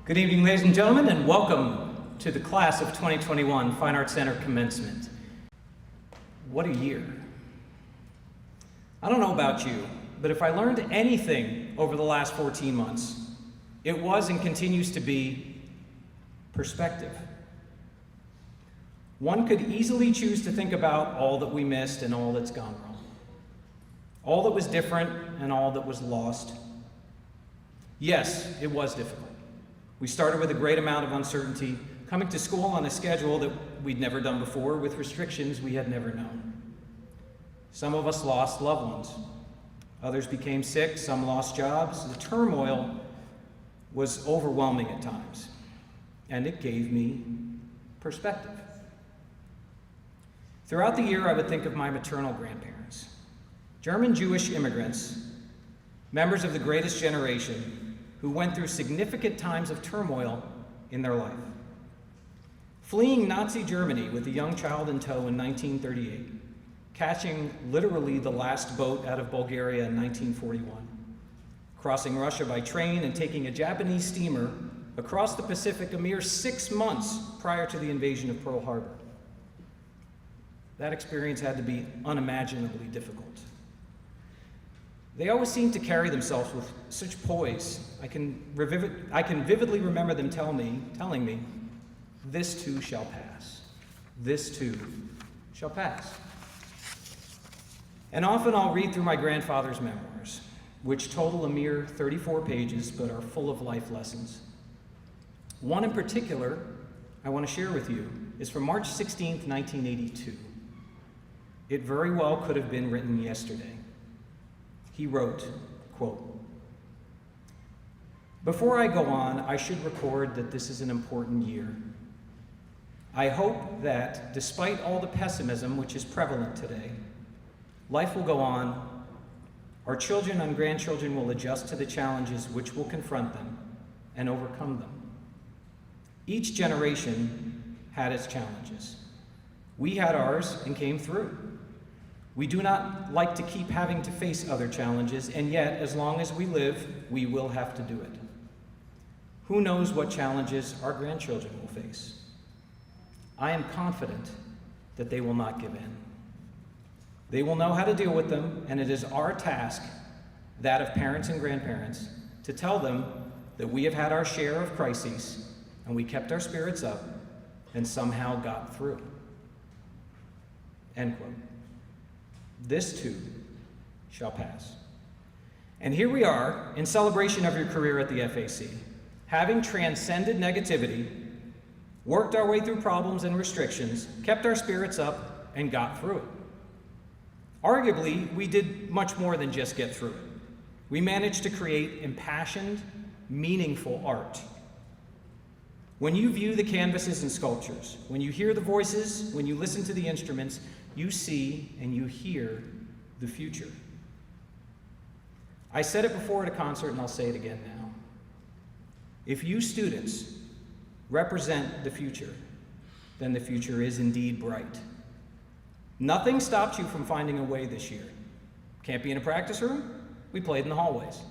Good evening, ladies and gentlemen, and welcome to the class of 2021 Fine Arts Center Commencement. What a year. I don't know about you, but if I learned anything over the last 14 months, it was and continues to be perspective. One could easily choose to think about all that we missed and all that's gone wrong, all that was different and all that was lost. Yes, it was difficult. We started with a great amount of uncertainty, coming to school on a schedule that we'd never done before with restrictions we had never known. Some of us lost loved ones. Others became sick, some lost jobs. The turmoil was overwhelming at times, and it gave me perspective. Throughout the year, I would think of my maternal grandparents, German Jewish immigrants, members of the greatest generation, who went through significant times of turmoil in their life. Fleeing Nazi Germany with a young child in tow in 1938, catching literally the last boat out of Bulgaria in 1941, crossing Russia by train and taking a Japanese steamer across the Pacific a mere 6 months prior to the invasion of Pearl Harbor. That experience had to be unimaginably difficult. They always seemed to carry themselves with such poise. I can vividly remember them telling me, "This too shall pass. This too shall pass." And often I'll read through my grandfather's memoirs, which total a mere 34 pages but are full of life lessons. One in particular I want to share with you is from March 16th, 1982. It very well could have been written yesterday. He wrote, quote, "Before I go on, I should record that this is an important year. I hope that, despite all the pessimism which is prevalent today, life will go on, our children and grandchildren will adjust to the challenges which will confront them and overcome them. Each generation had its challenges. We had ours and came through. We do not like to keep having to face other challenges, and yet, as long as we live, we will have to do it. Who knows what challenges our grandchildren will face? I am confident that they will not give in. They will know how to deal with them, and it is our task, that of parents and grandparents, to tell them that we have had our share of crises, and we kept our spirits up, and somehow got through." End quote. This too shall pass. And here we are, in celebration of your career at the FAC, having transcended negativity, worked our way through problems and restrictions, kept our spirits up, and got through it. Arguably, we did much more than just get through it. We managed to create impassioned, meaningful art. When you view the canvases and sculptures, when you hear the voices, when you listen to the instruments, you see and you hear the future. I said it before at a concert, and I'll say it again now. If you students represent the future, then the future is indeed bright. Nothing stopped you from finding a way this year. Can't be in a practice room? We played in the hallways.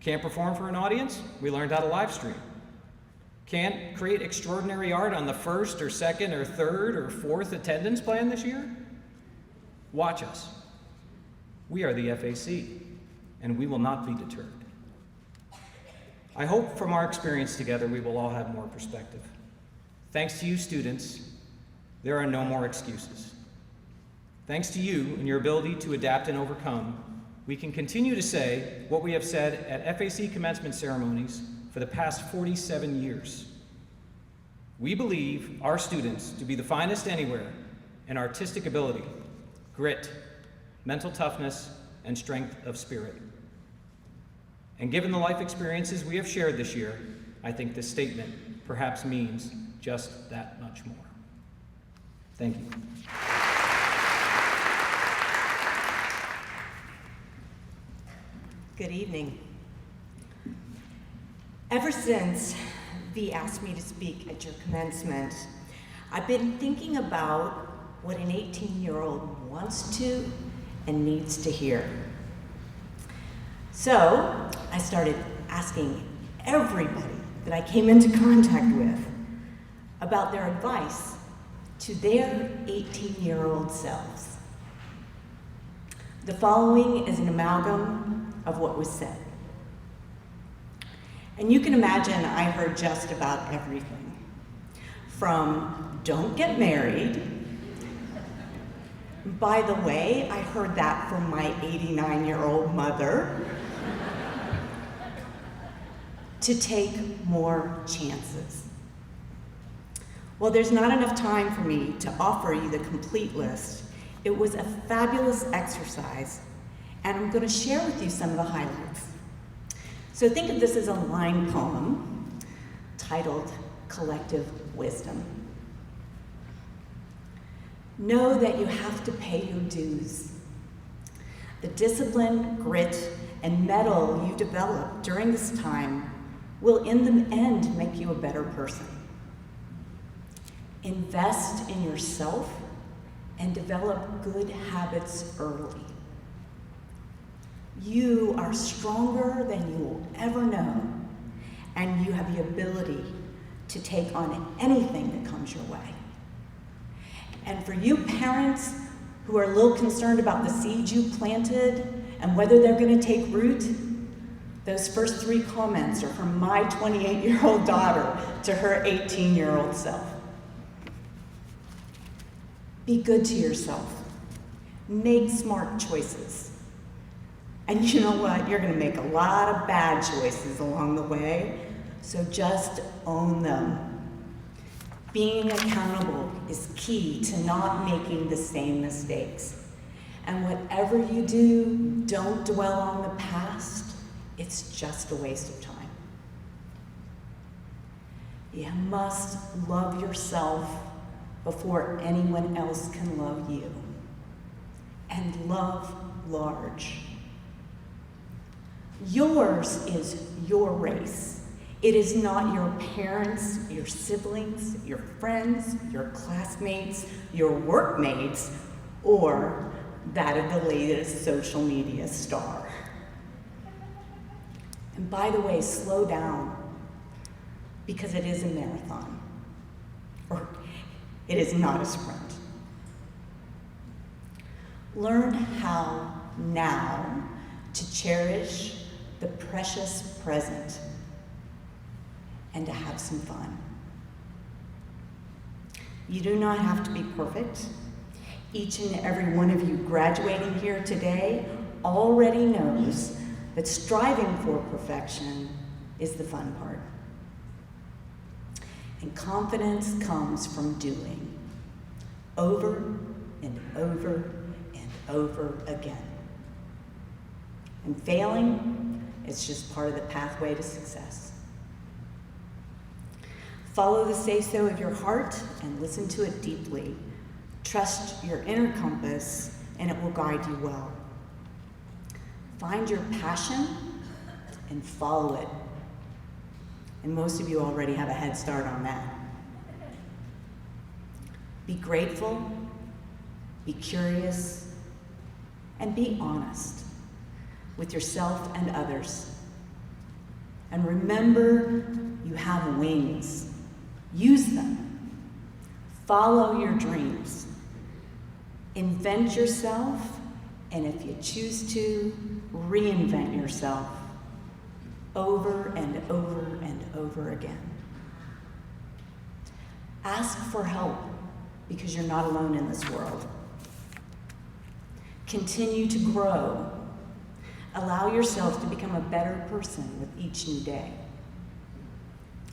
Can't perform for an audience? We learned how to live stream. Can't create extraordinary art on the first or second or third or fourth attendance plan this year? Watch us. We are the FAC, and we will not be deterred. I hope from our experience together we will all have more perspective. Thanks to you, students, there are no more excuses. Thanks to you and your ability to adapt and overcome, we can continue to say what we have said at FAC commencement ceremonies for the past 47 years. We believe our students to be the finest anywhere in artistic ability, grit, mental toughness, and strength of spirit. And given the life experiences we have shared this year, I think this statement perhaps means just that much more. Thank you. Good evening. Ever since V asked me to speak at your commencement, I've been thinking about what an 18-year-old wants to and needs to hear. So I started asking everybody that I came into contact with about their advice to their 18-year-old selves. The following is an amalgam of what was said. And you can imagine I heard just about everything. From don't get married. By the way, I heard that from my 89-year-old mother. To take more chances. Well, there's not enough time for me to offer you the complete list. It was a fabulous exercise, and I'm going to share with you some of the highlights. So think of this as a line poem titled Collective Wisdom. Know that you have to pay your dues. The discipline, grit, and mettle you develop during this time will in the end make you a better person. Invest in yourself and develop good habits early. You are stronger than you will ever know, and you have the ability to take on anything that comes your way. And for you parents who are a little concerned about the seeds you planted and whether they're going to take root, those first 3 comments are from my 28-year-old daughter to her 18-year-old self. Be good to yourself. Make smart choices. And you know what? You're going to make a lot of bad choices along the way, so just own them. Being accountable is key to not making the same mistakes. And whatever you do, don't dwell on the past. It's just a waste of time. You must love yourself before anyone else can love you. And love large. Yours is your race. It is not your parents, your siblings, your friends, your classmates, your workmates, or that of the latest social media star. And by the way, slow down, because it is a marathon, or it is not a sprint. Learn how now to cherish the precious present and to have some fun. You do not have to be perfect. Each and every one of you graduating here today already knows that striving for perfection is the fun part. And confidence comes from doing over and over and over again. And failing is just part of the pathway to success. Follow the say-so of your heart and listen to it deeply. Trust your inner compass and it will guide you well. Find your passion and follow it. And most of you already have a head start on that. Be grateful, be curious, and be honest with yourself and others. And remember, you have wings. Use them. Follow your dreams. Invent yourself, and if you choose to, reinvent yourself over and over and over again. Ask for help, because you're not alone in this world. Continue to grow. Allow yourself to become a better person with each new day.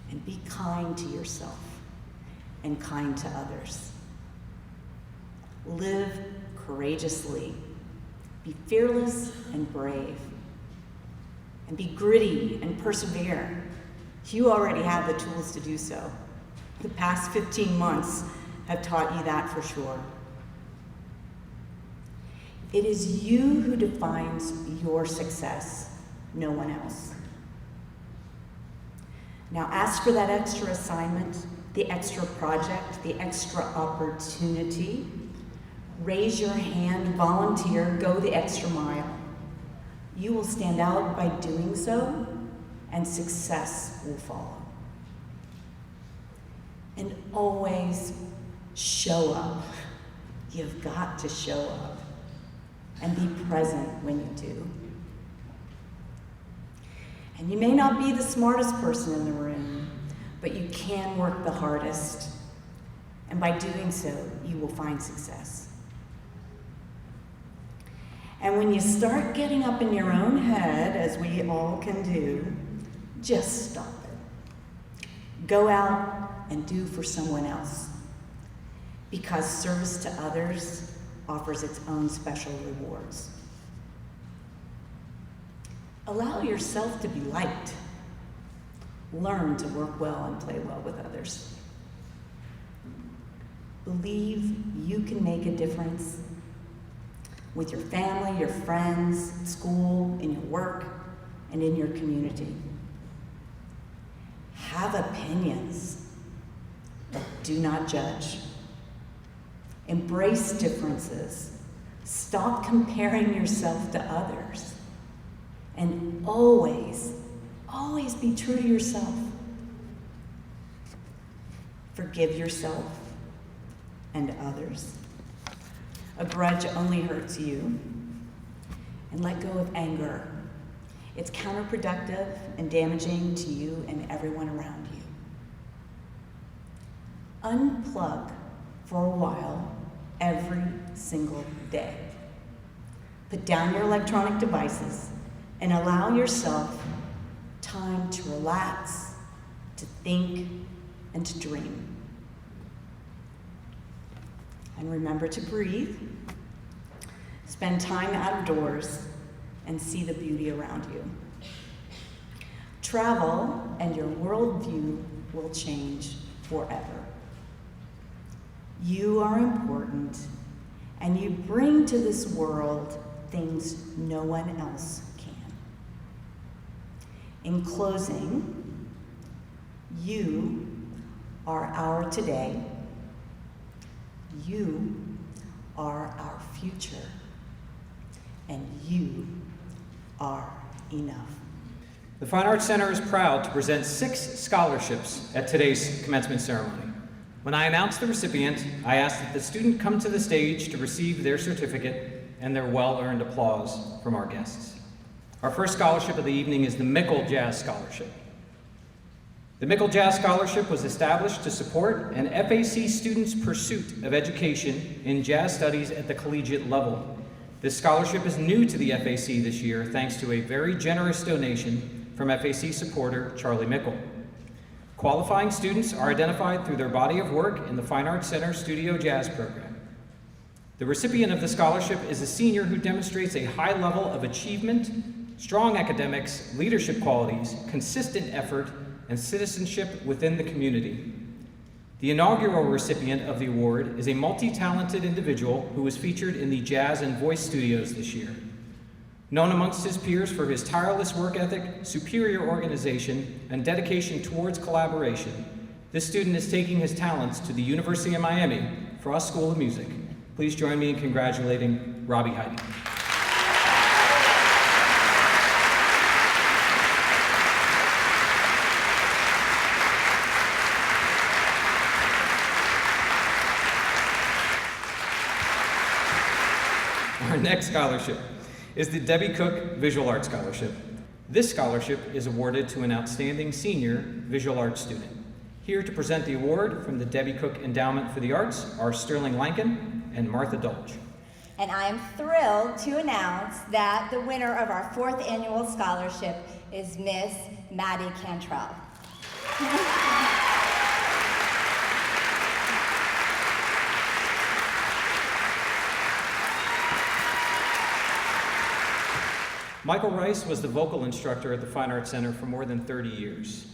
And be kind to yourself and kind to others. Live courageously. Be fearless and brave. And be gritty and persevere. You already have the tools to do so. The past 15 months have taught you that for sure. It is you who defines your success, no one else. Now ask for that extra assignment, the extra project, the extra opportunity. Raise your hand, volunteer, go the extra mile. You will stand out by doing so, and success will follow. And always show up. You've got to show up and be present when you do. And you may not be the smartest person in the room, but you can work the hardest. And by doing so, you will find success. And when you start getting up in your own head, as we all can do, just stop it. Go out and do for someone else, because service to others offers its own special rewards. Allow yourself to be liked. Learn to work well and play well with others. Believe you can make a difference with your family, your friends, school, in your work, and in your community. Have opinions, but do not judge. Embrace differences. Stop comparing yourself to others. And always, always be true to yourself. Forgive yourself and others. A grudge only hurts you. And let go of anger. It's counterproductive and damaging to you and everyone around you. Unplug for a while every single day. Put down your electronic devices and allow yourself time to relax, to think, and to dream. And remember to breathe. Spend time outdoors and see the beauty around you. Travel and your worldview will change forever. You are important, and you bring to this world things no one else can. In closing, you are our today. You are our future. And you are enough. The Fine Arts Center is proud to present 6 scholarships at today's commencement ceremony. When I announced the recipient, I asked that the student come to the stage to receive their certificate and their well-earned applause from our guests. Our first scholarship of the evening is the Mickle Jazz Scholarship. The Mickle Jazz Scholarship was established to support an FAC student's pursuit of education in jazz studies at the collegiate level. This scholarship is new to the FAC this year thanks to a very generous donation from FAC supporter Charlie Mickle. Qualifying students are identified through their body of work in the Fine Arts Center Studio Jazz program. The recipient of the scholarship is a senior who demonstrates a high level of achievement, strong academics, leadership qualities, consistent effort, and citizenship within the community. The inaugural recipient of the award is a multi-talented individual who was featured in the Jazz and Voice Studios this year. Known amongst his peers for his tireless work ethic, superior organization, and dedication towards collaboration, this student is taking his talents to the University of Miami Frost School of Music. Please join me in congratulating Robbie Heidi. Our next scholarship is the Debbie Cook Visual Arts Scholarship. This scholarship is awarded to an outstanding senior visual arts student. Here to present the award from the Debbie Cook Endowment for the Arts are Sterling Lankin and Martha Dolge. And I am thrilled to announce that the winner of our 4th annual scholarship is Miss Maddie Cantrell. Michael Rice was the vocal instructor at the Fine Arts Center for more than 30 years.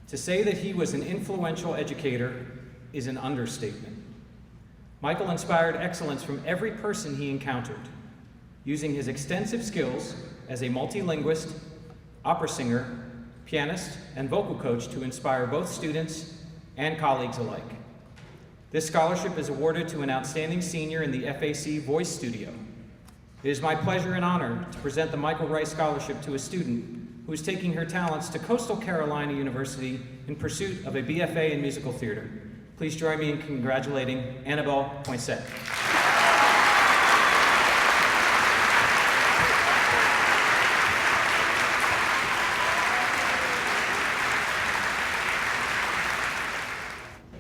To say that he was an influential educator is an understatement. Michael inspired excellence from every person he encountered, using his extensive skills as a multilinguist, opera singer, pianist, and vocal coach to inspire both students and colleagues alike. This scholarship is awarded to an outstanding senior in the FAC Voice Studio. It is my pleasure and honor to present the Michael Rice Scholarship to a student who is taking her talents to Coastal Carolina University in pursuit of a BFA in musical theater. Please join me in congratulating Annabelle Poinsett.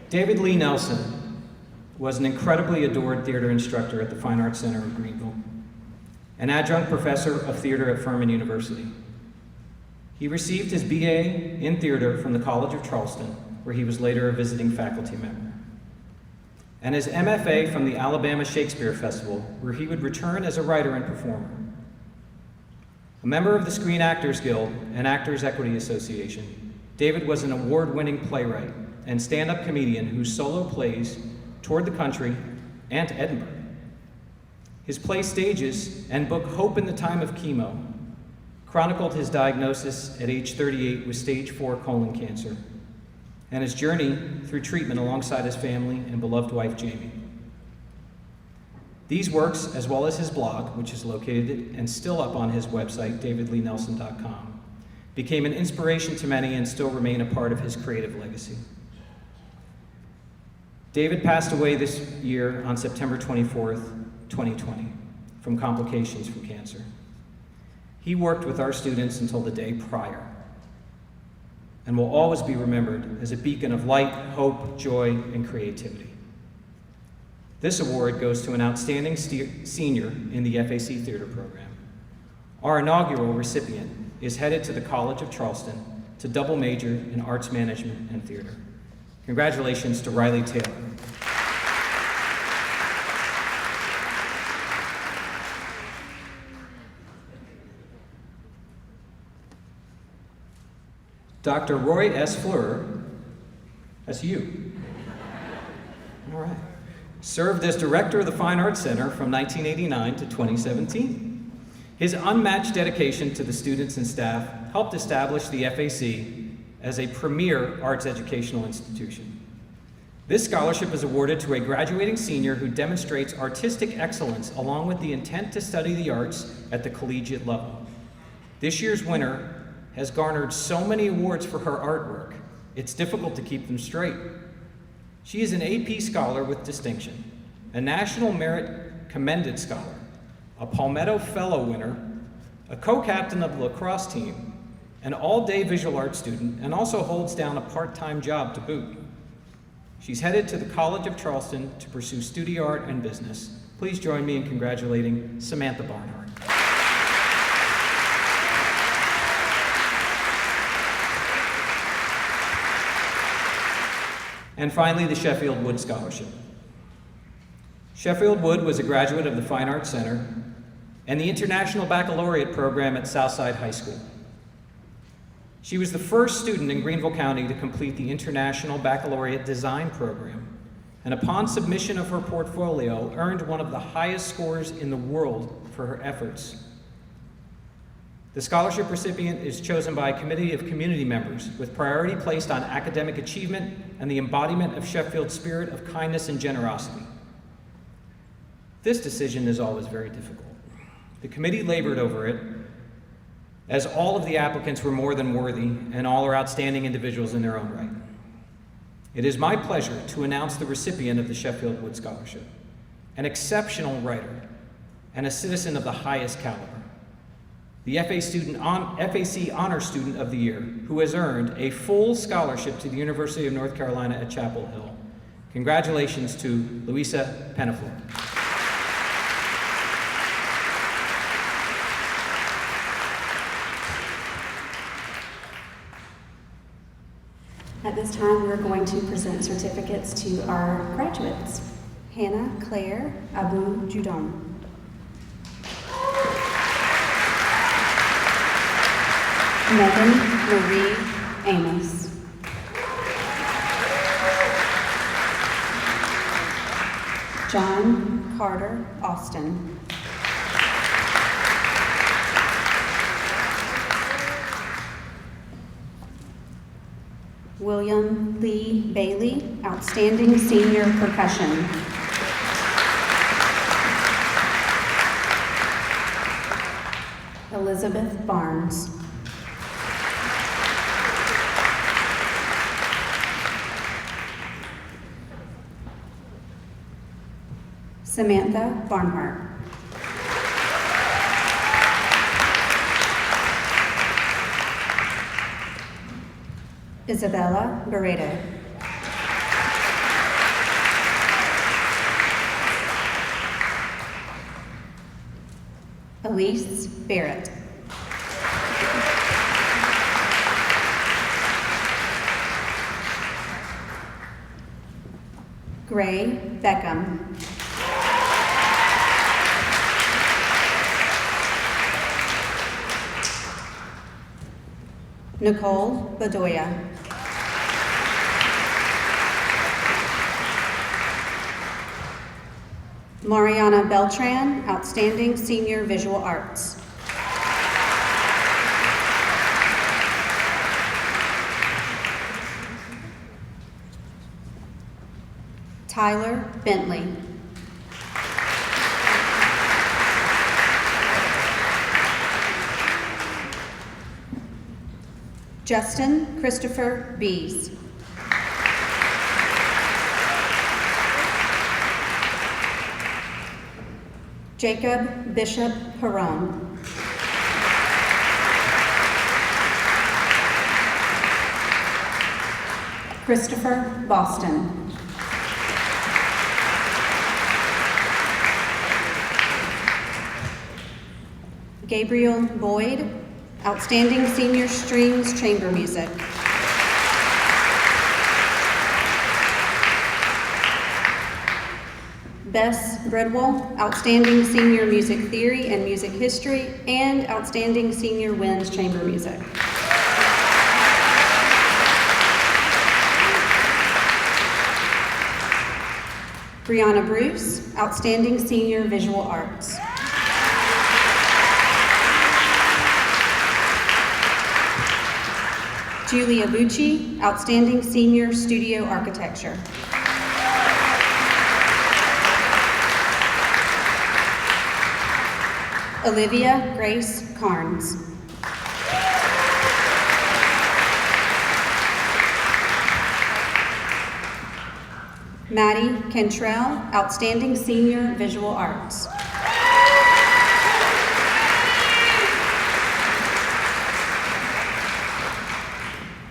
David Lee Nelson was an incredibly adored theater instructor at the Fine Arts Center of Greenville, an adjunct professor of theater at Furman University. He received his BA in theater from the College of Charleston, where he was later a visiting faculty member, and his MFA from the Alabama Shakespeare Festival, where he would return as a writer and performer. A member of the Screen Actors Guild and Actors Equity Association, David was an award-winning playwright and stand-up comedian whose solo plays toured the country and Edinburgh. His play Stages and book Hope in the Time of Chemo chronicled his diagnosis at age 38 with stage 4 colon cancer and his journey through treatment alongside his family and beloved wife, Jamie. These works, as well as his blog, which is located and still up on his website, davidleenelson.com, became an inspiration to many and still remain a part of his creative legacy. David passed away this year on September 24th, 2020, from complications from cancer. He worked with our students until the day prior and will always be remembered as a beacon of light, hope, joy, and creativity. This award goes to an outstanding senior in the FAC Theater program. Our inaugural recipient is headed to the College of Charleston to double major in arts management and theater. Congratulations to Riley Taylor. Dr. Roy S. Fleur, that's you. All right. Served as director of the Fine Arts Center from 1989 to 2017. His unmatched dedication to the students and staff helped establish the FAC as a premier arts educational institution. This scholarship is awarded to a graduating senior who demonstrates artistic excellence along with the intent to study the arts at the collegiate level. This year's winner has garnered so many awards for her artwork, it's difficult to keep them straight. She is an AP Scholar with distinction, a National Merit Commended Scholar, a Palmetto Fellow winner, a co-captain of the lacrosse team, an all-day visual arts student, and also holds down a part-time job to boot. She's headed to the College of Charleston to pursue studio art and business. Please join me in congratulating Samantha Barnhart. And finally, the Sheffield Wood Scholarship. Sheffield Wood was a graduate of the Fine Arts Center and the International Baccalaureate program at Southside High School. She was the first student in Greenville County to complete the International Baccalaureate Design program, and upon submission of her portfolio, earned one of the highest scores in the world for her efforts. The scholarship recipient is chosen by a committee of community members with priority placed on academic achievement and the embodiment of Sheffield's spirit of kindness and generosity. This decision is always very difficult. The committee labored over it, as all of the applicants were more than worthy and all are outstanding individuals in their own right. It is my pleasure to announce the recipient of the Sheffield Wood Scholarship, an exceptional writer and a citizen of the highest caliber, the FAC Honor Student of the Year, who has earned a full scholarship to the University of North Carolina at Chapel Hill. Congratulations to Louisa Penaflor. At this time, we're going to present certificates to our graduates. Hannah Claire Abu Judon. Megan Marie Amos. John Carter Austin. William Lee Bailey, Outstanding Senior Percussion. Elizabeth Barnes. Samantha Barnhart. Isabella Barreto. Elise Barrett. Gray Beckham. Nicole Bedoya. Mariana Beltran, Outstanding Senior Visual Arts. Tyler Bentley. Justin Christopher Bees. Jacob Bishop Perron. Christopher Boston. Gabriel Boyd, Outstanding Senior Strings Chamber Music. Bess Bridwell, Outstanding Senior Music Theory and Music History, and Outstanding Senior Winds Chamber Music. Brianna Bruce, Outstanding Senior Visual Arts. Julia Bucci, Outstanding Senior Studio Architecture. Olivia Grace Carnes. Maddie Cantrell, Outstanding Senior Visual Arts.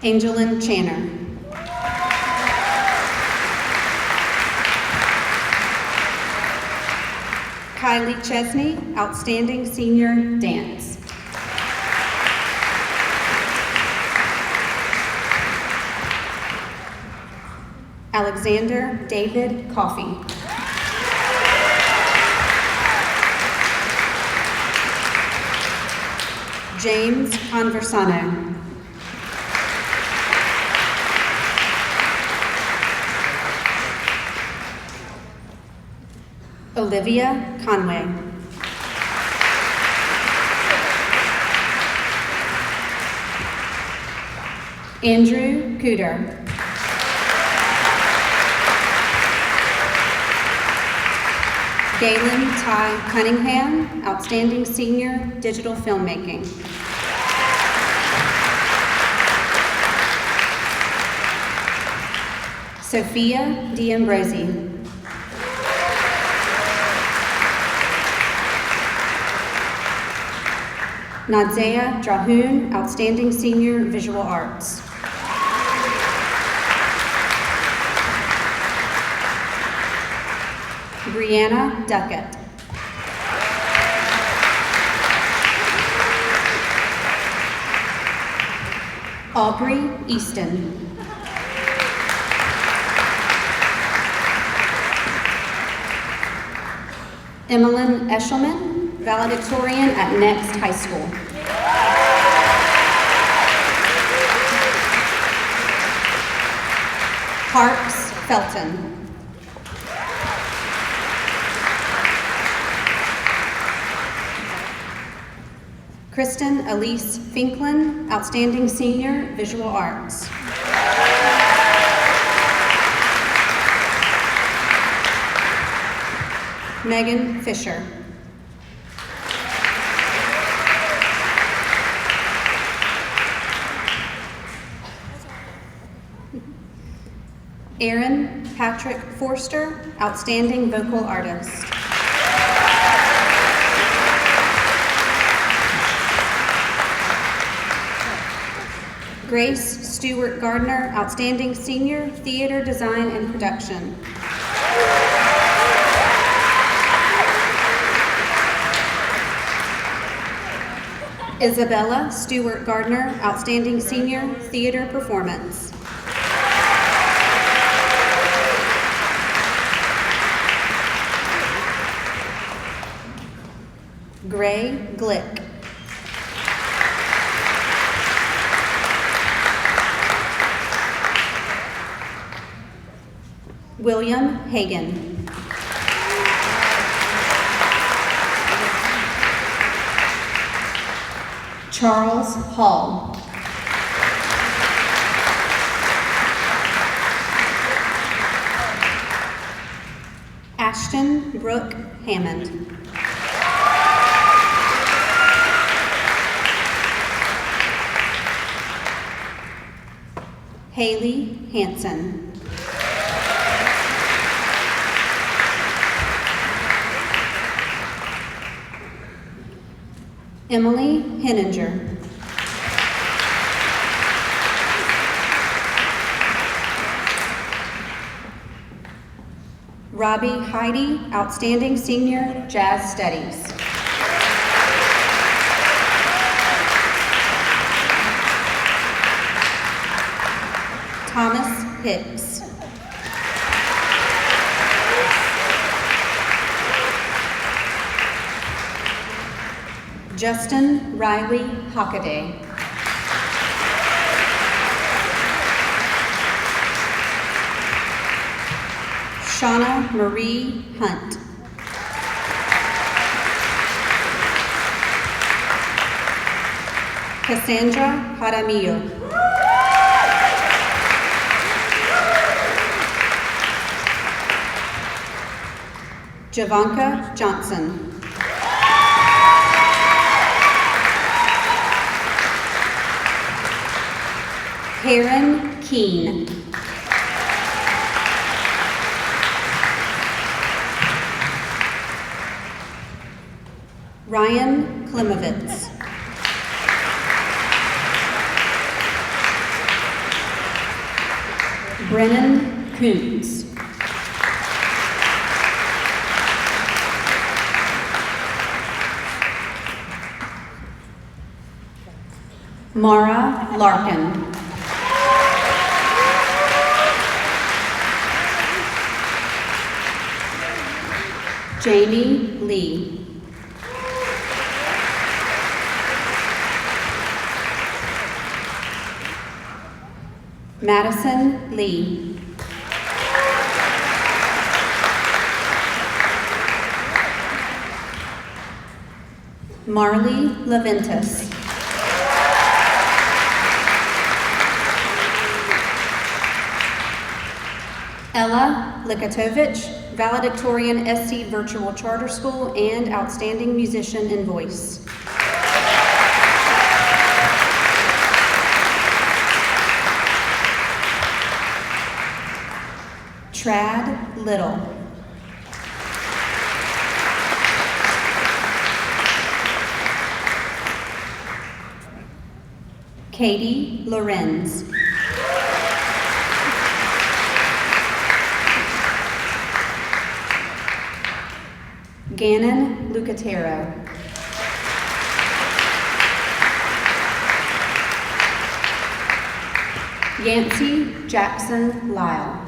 Angelin Channer. Kylie Chesney, Outstanding Senior Dance. Alexander David Coffey. James Conversano. Olivia Conway. Andrew Cooter. Galen Ty Cunningham, Outstanding Senior Digital Filmmaking. Sophia D'Ambrosi. Nadzea Drahoon, Outstanding Senior Visual Arts. Brianna Duckett. Aubrey Easton. Emmeline Eshelman, valedictorian at Next High School. Parks Felton. Kristen Elise Finklin, Outstanding Senior Visual Arts. Megan Fisher. Aaron Patrick Forster, Outstanding Vocal Artist. Grace Stewart Gardner, Outstanding Senior, Theater Design and Production. Isabella Stewart Gardner, Outstanding Senior, Theater Performance. Gray Glick. William Hagan. Charles Hall. Ashton Brooke Hammond. Haley Hansen. Emily Henninger. Robbie Heidi, Outstanding Senior, Jazz Studies. Thomas Hicks. Justin Riley Hockaday. Shauna Marie Hunt. Cassandra Jaramillo. Javanka Johnson. Karen Keene. Ryan Klimovitz. Brennan Koontz. Mara Larkin. Jamie Lee. Madison Lee. Marley Leventis. Ella Likatovich, valedictorian SC Virtual Charter School and Outstanding Musician in Voice. Trad Little. Katie Lorenz. Gannon Lucatero. Yancey Jackson Lyle.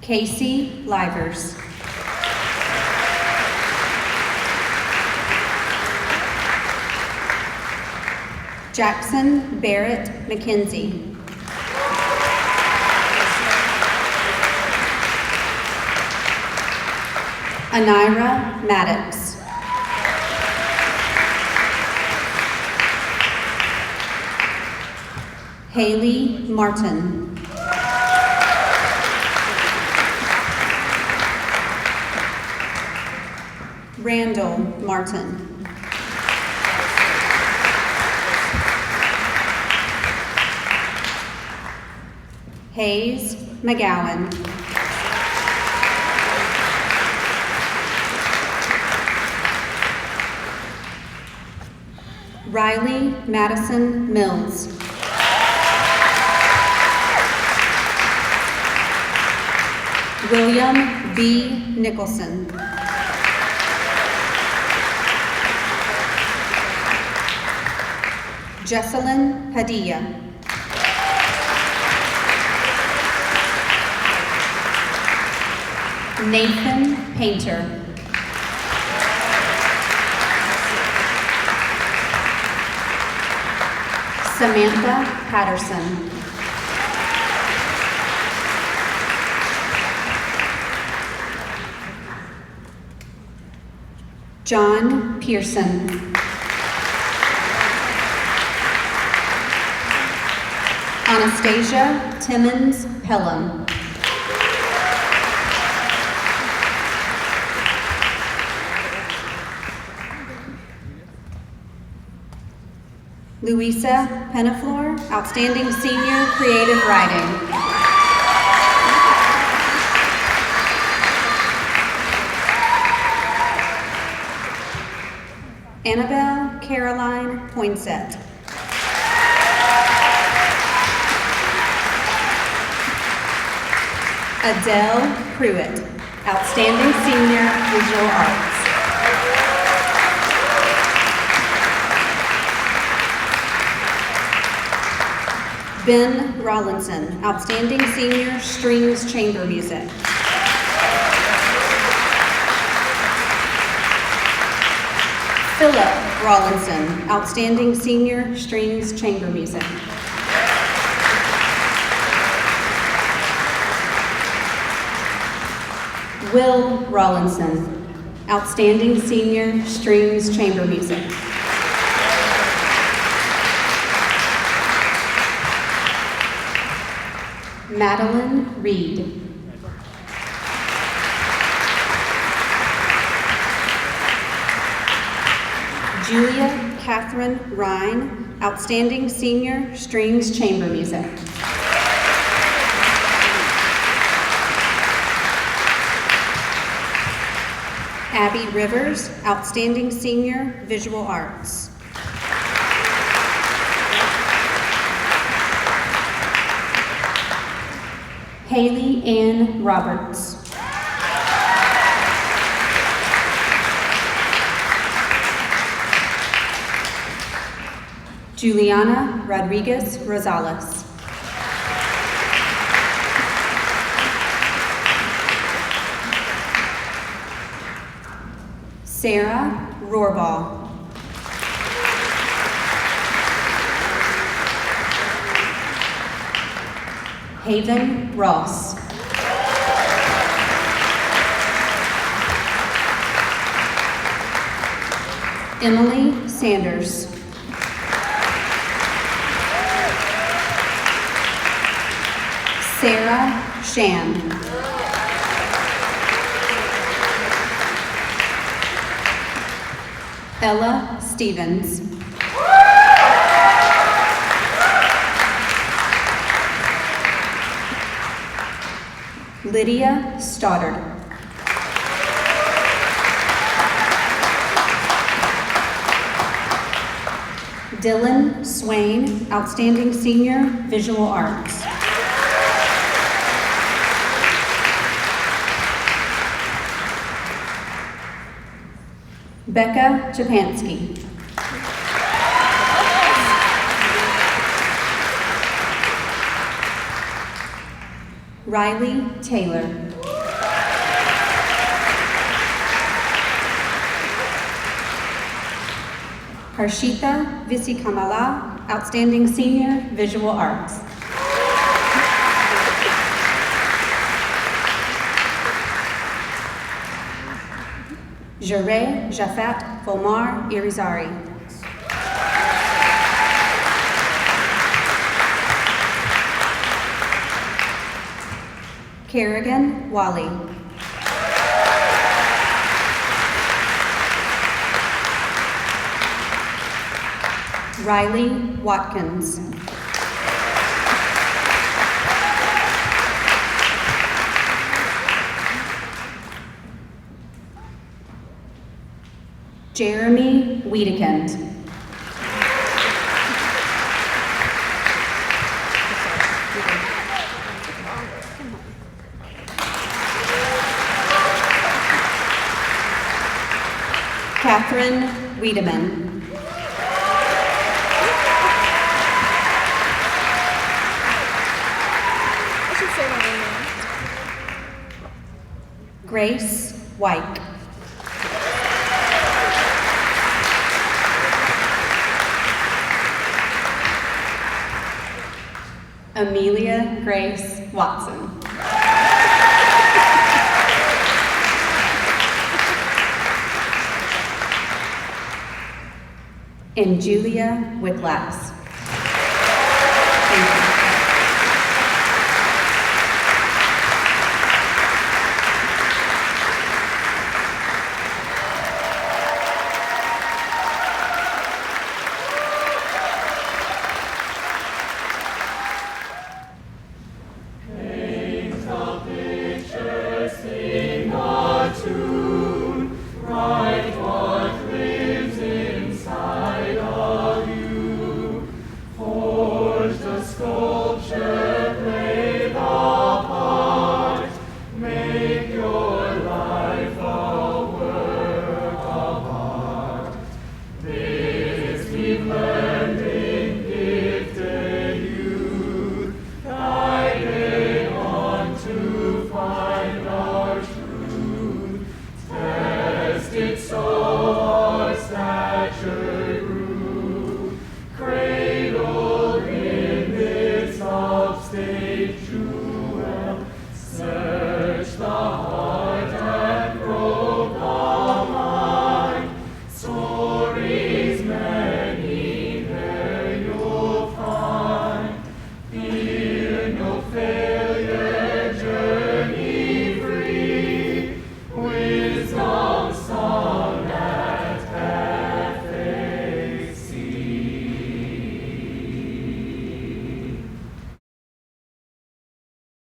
Casey Livers. Jackson Barrett McKenzie. Anira Maddox. Haley Martin. Randall Martin. Hayes McGowan. Riley Madison Mills. William B. Nicholson. Jesselyn Padilla. Nathan Painter. Samantha Patterson. John Pearson. Anastasia Timmons Pelham. Louisa Penaflor, Outstanding Senior Creative Writing. Annabelle Caroline Poinsett. Adele Pruitt, Outstanding Senior Visual Arts. Ben Rollinson, Outstanding Senior Strings Chamber Music. Philip Rollinson, Outstanding Senior Strings Chamber Music. Will Rollinson, Outstanding Senior Strings Chamber Music. Madeline Reed. Julia Catherine Rhine, Outstanding Senior Strings Chamber Music. Abby Rivers, Outstanding Senior Visual Arts. Haley Ann Roberts. Juliana Rodriguez Rosales. Sarah Rohrbaugh. Haven Ross. Emily Sanders. Sarah Shan. Ella Stevens. Lydia Stoddard. Dylan Swain, Outstanding Senior Visual Arts. Becca Japansky. Riley Taylor. Harshita Visikamala, Outstanding Senior Visual Arts. Jareh Jafat Vomar Irizarry. Kerrigan Wally. Riley Watkins. Jeremy Wiedekind. Catherine Wiedemann. Grace White. Amelia Grace Watson. And Julia Whitlass.